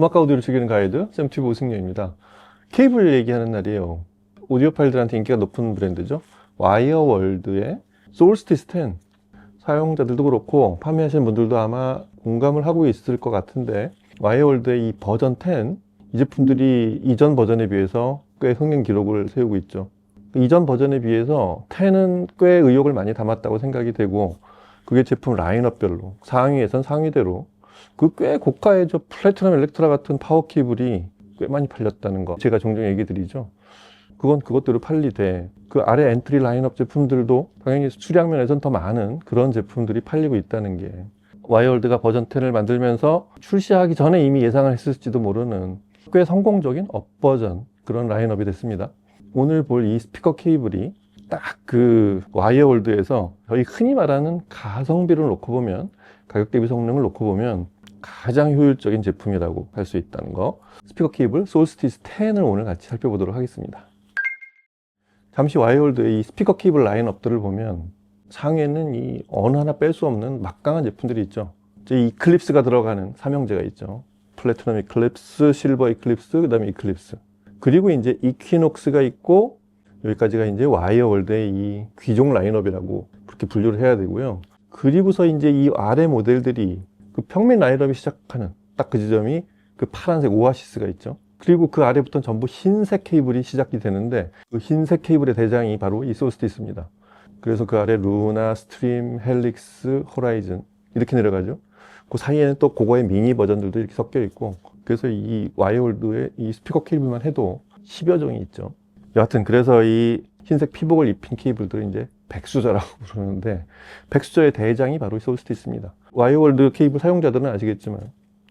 음악과 오디오를 즐기는 가이드 샘튜브 오승려입니다. 케이블 얘기하는 날이에요. 오디오 파일들한테 인기가 높은 브랜드죠. 와이어월드의 솔스티스 10 사용자들도 그렇고 판매하시는 분들도 아마 공감을 하고 있을 것 같은데, 와이어월드의 이 버전 10, 이 제품들이 이전 버전에 비해서 꽤 흥행 기록을 세우고 있죠. 이전 버전에 비해서 10은 꽤 의욕을 많이 담았다고 생각이 되고, 그게 제품 라인업별로 상위에선 상위대로 그 꽤 고가의 저 플래티넘 엘렉트라 같은 파워 케이블이 꽤 많이 팔렸다는 거 제가 종종 얘기 드리죠. 그건 그것대로 팔리되 그 아래 엔트리 라인업 제품들도 당연히 수량 면에선 더 많은 그런 제품들이 팔리고 있다는 게, 와이어월드가 버전 10을 만들면서 출시하기 전에 이미 예상을 했을지도 모르는 꽤 성공적인 업버전 그런 라인업이 됐습니다. 오늘 볼 이 스피커 케이블이 딱 그 와이어월드에서 저희 흔히 말하는 가성비를 놓고 보면, 가격 대비 성능을 놓고 보면 가장 효율적인 제품이라고 할 수 있다는 거, 스피커 케이블 솔스티스 10을 오늘 같이 살펴보도록 하겠습니다. 잠시 와이어월드의 이 스피커 케이블 라인업들을 보면 상에는 이 어느 하나 뺄 수 없는 막강한 제품들이 있죠. 이제 이클립스가 들어가는 삼형제가 있죠. 플래티넘 이클립스, 실버 이클립스, 그 다음에 이클립스, 그리고 이제 이퀴녹스가 있고, 여기까지가 이제 와이어월드의 이 귀족 라인업이라고 그렇게 분류를 해야 되고요. 그리고서 이제 이 아래 모델들이 그 평면 라인업이 시작하는 딱 그 지점이 그 파란색 오아시스가 있죠. 그리고 그 아래부터는 전부 흰색 케이블이 시작이 되는데, 그 흰색 케이블의 대장이 바로 이 솔스티스입니다. 그래서 그 아래 루나, 스트림, 헬릭스, 호라이즌 이렇게 내려가죠. 그 사이에는 또 그거의 미니 버전들도 이렇게 섞여 있고, 그래서 이 와이어월드의 이 스피커 케이블만 해도 10여 종이 있죠. 여하튼 그래서 이 흰색 피복을 입힌 케이블들을 이제 백수저라고 부르는데, 백수저의 대장이 바로 솔스티스입니다. 와이어월드 케이블 사용자들은 아시겠지만,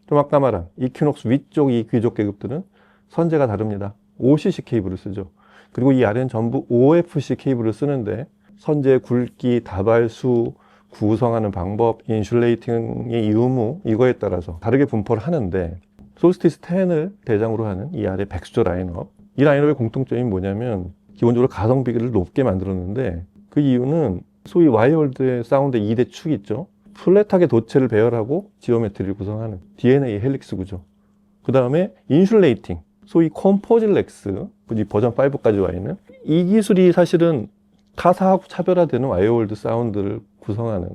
좀 아까 말한 이퀴녹스 위쪽 이 귀족 계급들은 선재가 다릅니다. OCC 케이블을 쓰죠. 그리고 이 아래는 전부 OFC 케이블을 쓰는데, 선재 굵기, 다발수, 구성하는 방법, 인슐레이팅의 유무, 이거에 따라서 다르게 분포를 하는데, 솔스티스 10을 대장으로 하는 이 아래 백수저 라인업, 이 라인업의 공통점이 뭐냐면 기본적으로 가성비를 높게 만들었는데, 그 이유는 소위 와이어월드의 사운드 2대 축 있죠. 플랫하게 도체를 배열하고 지오메트리를 구성하는 DNA 헬릭스 구조, 그 다음에 인슐레이팅, 소위 컴포질렉스, 버전 5까지 와 있는 이 기술이 사실은 타사하고 차별화되는 와이어월드 사운드를 구성하는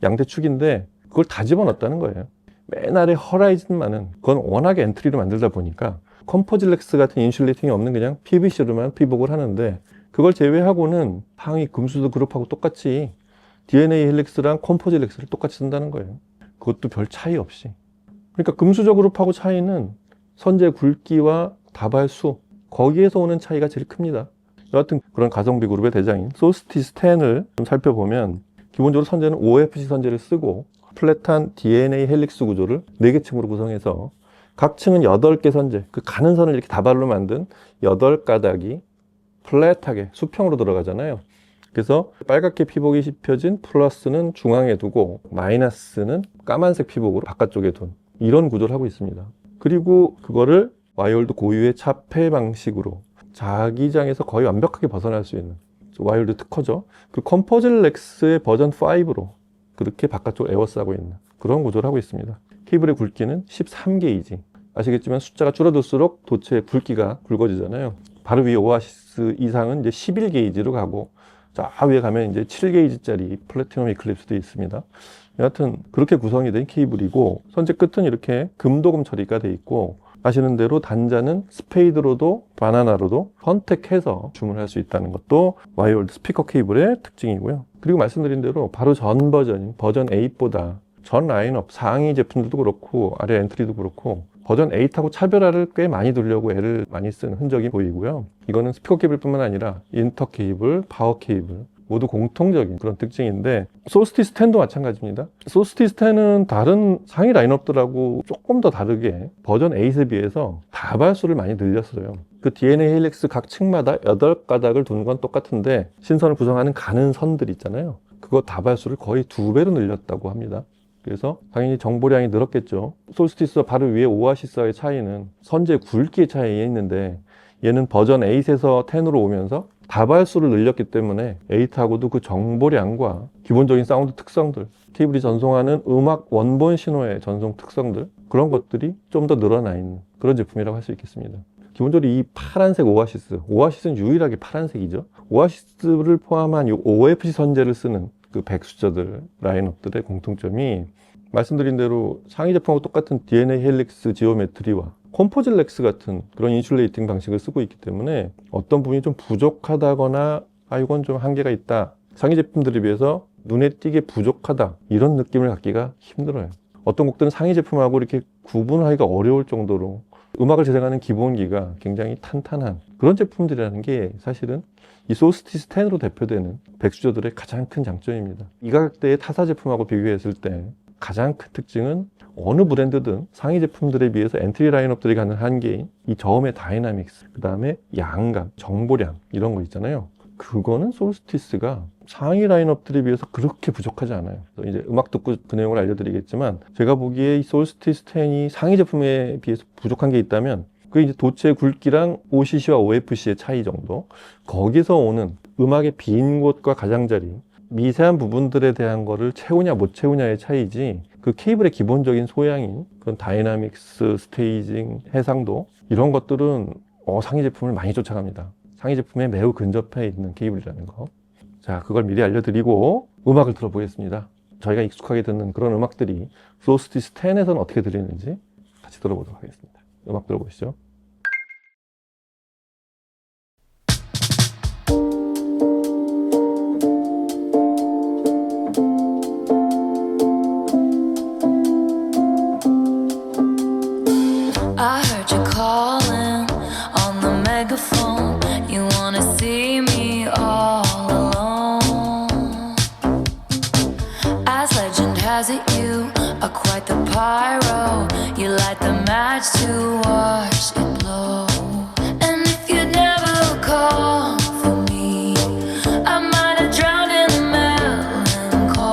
양대 축인데, 그걸 다 집어넣었다는 거예요. 맨 아래 허라이즌만은 그건 워낙에 엔트리로 만들다 보니까 컴포질렉스 같은 인슐레이팅이 없는 그냥 PVC로만 피복을 하는데, 그걸 제외하고는 상위 금수저 그룹하고 똑같이 DNA 헬릭스랑 컴포질렉스를 똑같이 쓴다는 거예요. 그것도 별 차이 없이. 그러니까 금수저 그룹하고 차이는 선재 굵기와 다발수, 거기에서 오는 차이가 제일 큽니다. 여하튼 그런 가성비 그룹의 대장인 솔스티스 10을 좀 살펴보면, 기본적으로 선재는 OFC 선재를 쓰고 플랫한 DNA 헬릭스 구조를 4개 층으로 구성해서 각 층은 8개 선재, 그 가는 선을 이렇게 다발로 만든 8가닥이 플랫하게 수평으로 들어가잖아요. 그래서 빨갛게 피복이 씹혀진 플러스는 중앙에 두고 마이너스는 까만색 피복으로 바깥쪽에 둔 이런 구조를 하고 있습니다. 그리고 그거를 와이어월드 고유의 차폐 방식으로 자기장에서 거의 완벽하게 벗어날 수 있는 와이어월드 특허죠. 그 컴포질렉스의 버전 5로 그렇게 바깥쪽을 에워싸고 있는 그런 구조를 하고 있습니다. 케이블의 굵기는 13게이지. 아시겠지만 숫자가 줄어들수록 도체의 굵기가 굵어지잖아요. 바로 위에 오아시스 이상은 이제 11게이지로 가고, 자 위에 가면 이제 7게이지짜리 플래티넘 이클립스도 있습니다. 여하튼 그렇게 구성이 된 케이블이고, 선재 끝은 이렇게 금도금 처리가 돼 있고, 아시는 대로 단자는 스페이드로도 바나나로도 선택해서 주문할 수 있다는 것도 와이어월드 스피커 케이블의 특징이고요. 그리고 말씀드린 대로 바로 전 버전인 버전 8보다 전 라인업 상위 제품들도 그렇고 아래 엔트리도 그렇고 버전 8하고 차별화를 꽤 많이 두려고 애를 많이 쓴 흔적이 보이고요. 이거는 스피커 케이블뿐만 아니라 인터 케이블, 파워 케이블 모두 공통적인 그런 특징인데, 솔스티스 10도 마찬가지입니다. 솔스티스 10은 다른 상위 라인업들하고 조금 더 다르게 버전 8에 비해서 다발수를 많이 늘렸어요. 그 DNA 헬릭스 각 층마다 8가닥을 둔 건 똑같은데, 신선을 구성하는 가는 선들 있잖아요. 그거 다발수를 거의 2배로 늘렸다고 합니다. 그래서 당연히 정보량이 늘었겠죠. 솔스티스와 바로 위에 오아시스와의 차이는 선재 굵기의 차이에 있는데, 얘는 버전 8에서 10으로 오면서 다발수를 늘렸기 때문에 8하고도 그 정보량과 기본적인 사운드 특성들, 케이블이 전송하는 음악 원본 신호의 전송 특성들, 그런 것들이 좀 더 늘어나 있는 그런 제품이라고 할 수 있겠습니다. 기본적으로 이 파란색 오아시스는 유일하게 파란색이죠. 오아시스를 포함한 이 OFC 선재를 쓰는 그 백수저들 라인업들의 공통점이 말씀드린 대로 상위 제품하고 똑같은 DNA 헬릭스 지오메트리와 컴포질 렉스 같은 그런 인슐레이팅 방식을 쓰고 있기 때문에 어떤 부분이 좀 부족하다거나 이건 좀 한계가 있다, 상위 제품들에 비해서 눈에 띄게 부족하다, 이런 느낌을 갖기가 힘들어요. 어떤 곡들은 상위 제품하고 이렇게 구분하기가 어려울 정도로 음악을 재생하는 기본기가 굉장히 탄탄한 그런 제품들이라는 게 사실은 이 솔스티스 10으로 대표되는 백수저들의 가장 큰 장점입니다. 이 가격대의 타사 제품하고 비교했을 때 가장 큰 특징은 어느 브랜드든 상위 제품들에 비해서 엔트리 라인업들이 갖는 한계인 이 저음의 다이나믹스, 그 다음에 양감, 정보량 이런 거 있잖아요. 그거는 솔스티스가 상위 라인업들에 비해서 그렇게 부족하지 않아요. 이제 음악 듣고 그 내용을 알려드리겠지만, 제가 보기에 이 솔스티스 10이 상위 제품에 비해서 부족한 게 있다면 그게 이제 도체 굵기랑 OCC와 OFC의 차이 정도, 거기서 오는 음악의 빈 곳과 가장자리, 미세한 부분들에 대한 거를 채우냐 못 채우냐의 차이지, 그 케이블의 기본적인 소양인 그런 다이나믹스, 스테이징, 해상도 이런 것들은 상위 제품을 많이 쫓아갑니다. 상위 제품에 매우 근접해 있는 케이블이라는 거. 자, 그걸 미리 알려드리고 음악을 들어보겠습니다. 저희가 익숙하게 듣는 그런 음악들이 솔스티스 10에서는 어떻게 들리는지 같이 들어보도록 하겠습니다. 음악 들어보시죠. I heard you calling on the megaphone. You wanna see me all alone. As legend has it, you are quite the pyro. You light the match to watch it blow. And if you'd never call for me, I might have drowned in the melancholy.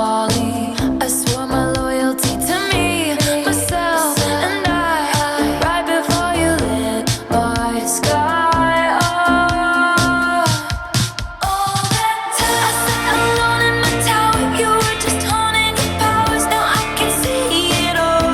I swore my loyalty to me, myself, and I. Right before you lit my sky up. All that time I sat alone in my tower, you were just honing your powers. Now I can see it all.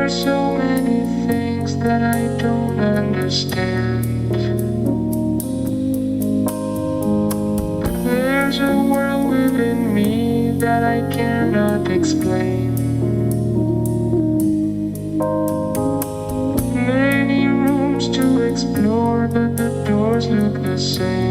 are so many things that I don't understand. There's a world within me that I cannot explain. Many rooms to explore, but the doors look the same.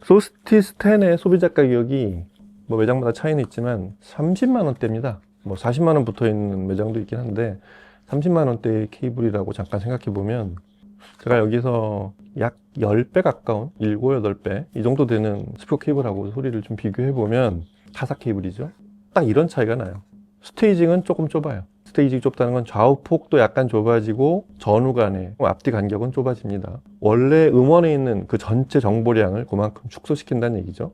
솔스티스 10의 소비자 가격이 뭐 매장마다 차이는 있지만 30만 원대입니다. 뭐 40만 원 붙어 있는 매장도 있긴 한데 30만 원대의 케이블이라고 잠깐 생각해 보면 제가 여기서 약 10배 가까운 7, 8배 이 정도 되는 스피커 케이블하고 소리를 좀 비교해 보면 타사 케이블이죠. 딱 이런 차이가 나요. 스테이징은 조금 좁아요. 스테이징이 좁다는 건 좌우 폭도 약간 좁아지고 전후 간의 앞뒤 간격은 좁아집니다. 원래 음원에 있는 그 전체 정보량을 그만큼 축소시킨다는 얘기죠.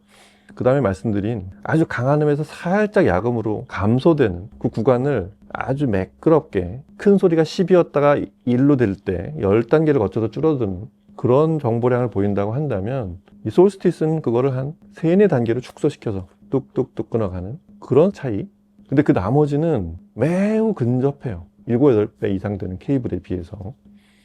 그 다음에 말씀드린 아주 강한 음에서 살짝 야금으로 감소되는 그 구간을 아주 매끄럽게 큰 소리가 10이었다가 1로 될 때 10단계를 거쳐서 줄어드는 그런 정보량을 보인다고 한다면 이 솔스티스는 그거를 한 3, 4단계로 축소시켜서 뚝뚝뚝 끊어가는 그런 차이. 근데 그 나머지는 매우 근접해요. 7, 8배 이상 되는 케이블에 비해서.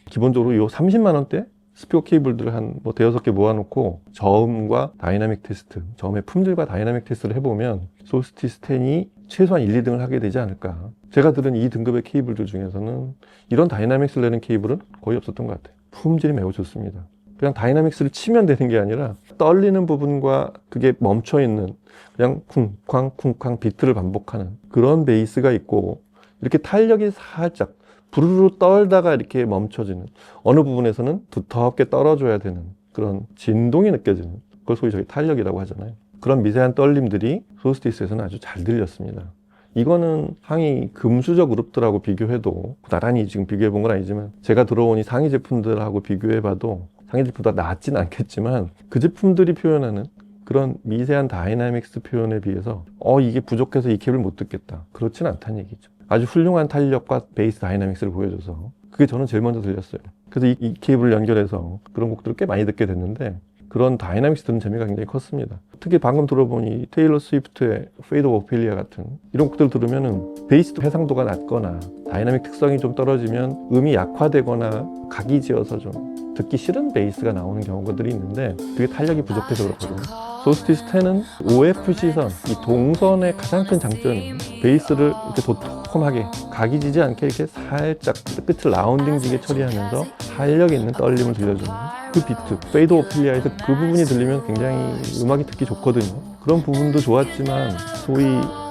기본적으로 이 30만 원대 스피커 케이블들을 한 뭐 대여섯 개 모아놓고 저음과 다이나믹 테스트, 저음의 품질과 다이나믹 테스트를 해보면 솔스티스 10이 최소한 1, 2등을 하게 되지 않을까. 제가 들은 이 등급의 케이블들 중에서는 이런 다이나믹스를 내는 케이블은 거의 없었던 것 같아요. 품질이 매우 좋습니다. 그냥 다이나믹스를 치면 되는 게 아니라 떨리는 부분과 그게 멈춰있는 그냥 쿵쾅 쿵쾅 비트를 반복하는 그런 베이스가 있고 이렇게 탄력이 살짝 부르르 떨다가 이렇게 멈춰지는 어느 부분에서는 두텁게 떨어져야 되는 그런 진동이 느껴지는 그걸 소위 저희 탄력이라고 하잖아요. 그런 미세한 떨림들이 솔스티스에서는 아주 잘 들렸습니다. 이거는 상위 금수저 그룹들하고 비교해도 나란히 지금 비교해 본 건 아니지만 제가 들어온 이 상위 제품들하고 비교해 봐도 상위 제품보다 낫진 않겠지만 그 제품들이 표현하는 그런 미세한 다이나믹스 표현에 비해서 이게 부족해서 이 케이블 못 듣겠다. 그렇진 않다는 얘기죠. 아주 훌륭한 탄력과 베이스 다이나믹스를 보여줘서 그게 저는 제일 먼저 들렸어요. 그래서 이 케이블을 연결해서 그런 곡들을 꽤 많이 듣게 됐는데 그런 다이나믹스 듣는 재미가 굉장히 컸습니다. 특히 방금 들어보니 테일러 스위프트의 페이드 오브 오피리아 같은 이런 곡들 들으면은 베이스도 해상도가 낮거나 다이나믹 특성이 좀 떨어지면 음이 약화되거나 각이 지어서 좀 듣기 싫은 베이스가 나오는 경우들이 있는데 그게 탄력이 부족해서 그렇거든요. 솔스티스 10은 OF 시선, 이 동선의 가장 큰 장점은 베이스를 이렇게 도톰하게 각이 지지 않게 이렇게 살짝 끝을 라운딩지게 처리하면서 탄력 있는 떨림을 들려주는 그 비트, 페이드 오피리아에서 그 부분이 들리면 굉장히 음악이 듣기 좋거든요. 그런 부분도 좋았지만 소위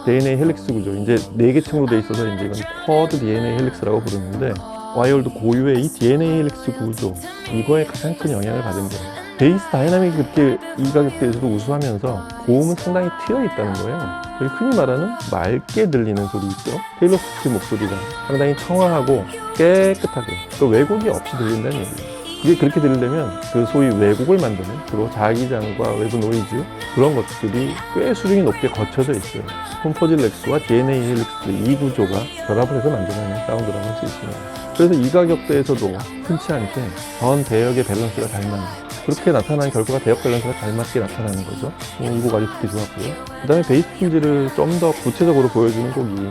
DNA 헬릭스 구조, 이제 4개 층으로 돼 있어서 이제 이건 쿼드 DNA 헬릭스라고 부르는데 와이어월드 고유의 이 DNA 헬릭스 구조, 이거에 가장 큰 영향을 받은 거예요. 베이스 다이나믹이 그렇게 이 가격대에서도 우수하면서 고음은 상당히 튀어 있다는 거예요. 저희 흔히 말하는 맑게 들리는 소리 있죠. 테일러 스위프트 목소리가 상당히 청아하고 깨끗하게 그 왜곡이 없이 들린다는 얘기예요. 그게 그렇게 들리려면 그 소위 왜곡을 만드는 주로 자기장과 외부 노이즈 그런 것들이 꽤 수준이 높게 거쳐져 있어요. 콤포질렉스와 DNA 헬릭스 이 구조가 결합을 해서 만들어내는 사운드라고 할 수 있습니다. 그래서 이 가격대에서도 흔치 않게 전 대역의 밸런스가 잘 맞는 그렇게 나타나는 결과가 대역 밸런스가 잘 맞게 나타나는 거죠. 이 곡 아주 듣기 좋았고요. 그 다음에 베이스 품질을 좀 더 구체적으로 보여주는 곡이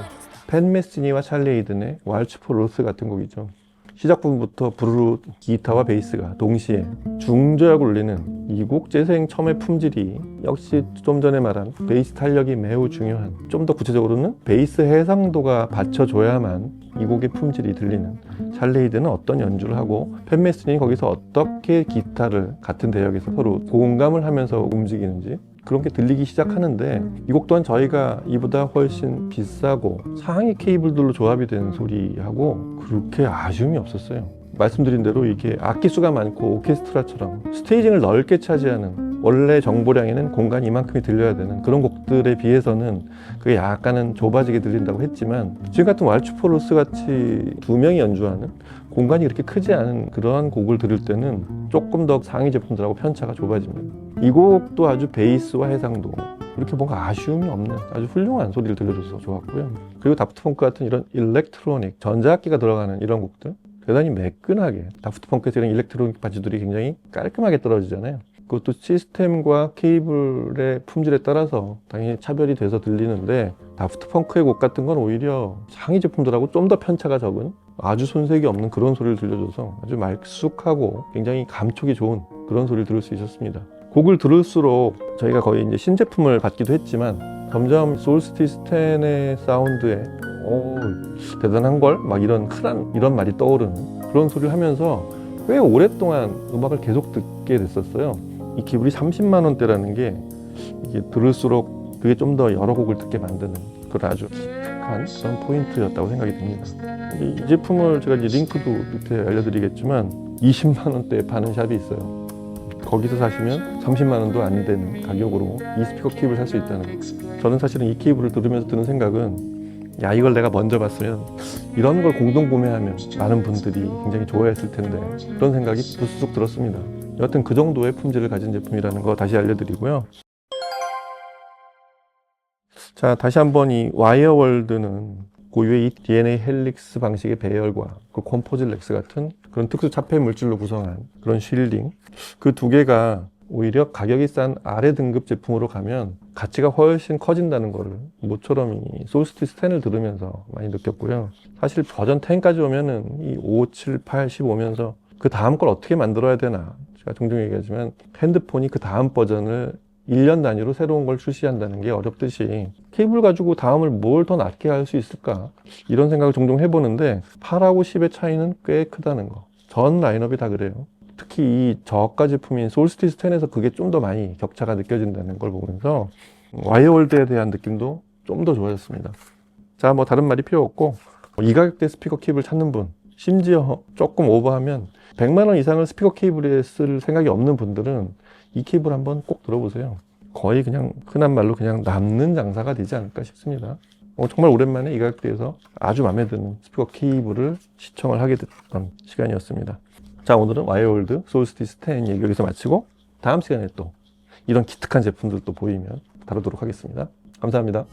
팻 메스니와 찰리 에이든의 왈츠 포 로스 같은 곡이죠. 시작 부분부터 부르르 기타와 베이스가 동시에 중저역을 울리는 이 곡 재생 처음의 품질이 역시 좀 전에 말한 베이스 탄력이 매우 중요한 좀 더 구체적으로는 베이스 해상도가 받쳐줘야만 이 곡의 품질이 들리는 찰리 에이든은 어떤 연주를 하고 팻 메스니 거기서 어떻게 기타를 같은 대역에서 서로 공감을 하면서 움직이는지 그런 게 들리기 시작하는데 이 곡 또한 저희가 이보다 훨씬 비싸고 상위 케이블들로 조합이 된 소리하고 그렇게 아쉬움이 없었어요. 말씀드린 대로 이게 악기 수가 많고 오케스트라처럼 스테이징을 넓게 차지하는 원래 정보량에는 공간이 이만큼이 들려야 되는 그런 곡들에 비해서는 그게 약간은 좁아지게 들린다고 했지만 지금 같은 왈츠포로스 같이 2명이 연주하는 공간이 그렇게 크지 않은 그러한 곡을 들을 때는 조금 더 상위 제품들하고 편차가 좁아집니다. 이 곡도 아주 베이스와 해상도 이렇게 뭔가 아쉬움이 없는 아주 훌륭한 소리를 들려줘서 좋았고요. 그리고 다프트 펑크 같은 이런 일렉트로닉 전자악기가 들어가는 이런 곡들 대단히 매끈하게 다프트 펑크에서 이런 일렉트로닉 바지들이 굉장히 깔끔하게 떨어지잖아요. 그것도 시스템과 케이블의 품질에 따라서 당연히 차별이 돼서 들리는데, 다프트 펑크의 곡 같은 건 오히려 상위 제품들하고 좀 더 편차가 적은, 아주 손색이 없는 그런 소리를 들려줘서 아주 말쑥하고 굉장히 감촉이 좋은 그런 소리를 들을 수 있었습니다. 곡을 들을수록 저희가 거의 이제 신제품을 받기도 했지만, 점점 솔스티스 10의 사운드에 대단한 걸? 막 이런 흔한 이런 말이 떠오르는 그런 소리를 하면서 꽤 오랫동안 음악을 계속 듣게 됐었어요. 이 기블이 30만 원대라는 게 이게 들을수록 그게 좀 더 여러 곡을 듣게 만드는 그런 아주 독특한 그런 포인트였다고 생각이 듭니다. 이 제품을 제가 이제 링크도 밑에 알려드리겠지만 20만 원대에 파는 샵이 있어요. 거기서 사시면 30만 원도 안 되는 가격으로 이 스피커 케이블을 살 수 있다는 거. 저는 사실은 이 케이블을 들으면서 드는 생각은, 야, 이걸 내가 먼저 봤으면 이런 걸 공동 구매하면 많은 분들이 굉장히 좋아했을 텐데, 그런 생각이 부스스럭 들었습니다. 여하튼 그 정도의 품질을 가진 제품이라는 거 다시 알려드리고요. 자, 다시 한번 이 와이어월드는 고유의 이 DNA 헬릭스 방식의 배열과 그 컴포질 렉스 같은 그런 특수 차폐 물질로 구성한 그런 쉴딩, 그 두 개가 오히려 가격이 싼 아래 등급 제품으로 가면 가치가 훨씬 커진다는 거를 모처럼 이 솔스티스 10을 들으면서 많이 느꼈고요. 사실 버전 10까지 오면은 이 5, 7, 8, 10 오면서 그 다음 걸 어떻게 만들어야 되나, 제가 종종 얘기하지만 핸드폰이 그 다음 버전을 1년 단위로 새로운 걸 출시한다는 게 어렵듯이 케이블 가지고 다음을 뭘 더 낫게 할 수 있을까, 이런 생각을 종종 해보는데 8하고 10의 차이는 꽤 크다는 거. 전 라인업이 다 그래요. 특히 이 저가 제품인 솔스티스 10에서 그게 좀 더 많이 격차가 느껴진다는 걸 보면서 와이어월드에 대한 느낌도 좀 더 좋아졌습니다. 자, 뭐 다른 말이 필요 없고, 이 가격대 스피커 케이블 찾는 분, 심지어 조금 오버하면 100만 원 이상을 스피커 케이블에 쓸 생각이 없는 분들은 이 케이블 한번 꼭 들어보세요. 거의 그냥 흔한 말로 그냥 남는 장사가 되지 않을까 싶습니다. 정말 오랜만에 이 가격대에서 아주 마음에 드는 스피커 케이블을 시청을 하게 됐던 시간이었습니다. 자, 오늘은 와이어월드 솔스티스 10 얘기 여기서 마치고, 다음 시간에 또 이런 기특한 제품들 또 보이면 다루도록 하겠습니다. 감사합니다.